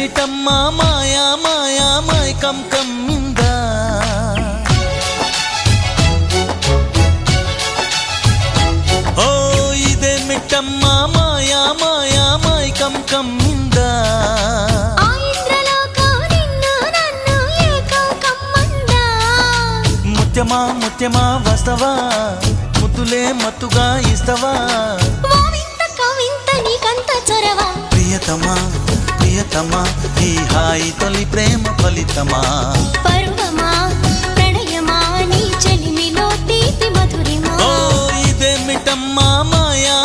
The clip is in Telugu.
ఇదేమిటమ్మా మాయా మాయా మైకం కమ్మిందా ఓ ఇదేమిటమ్మా మాయా మాయా మైకం కమ్మిందా ముత్యమా ముత్యమా వస్తవా ముద్దులే మత్తుగా ఇస్తవా ప్రియతమా ప్రియతమా ఈ హాయి తొలి ప్రేమ ఫలితమా పరువమా ప్రణయమా నీ చెలిమిలో తీపి మధురిమా ఓ ఇదేమిటమ్మా మాయా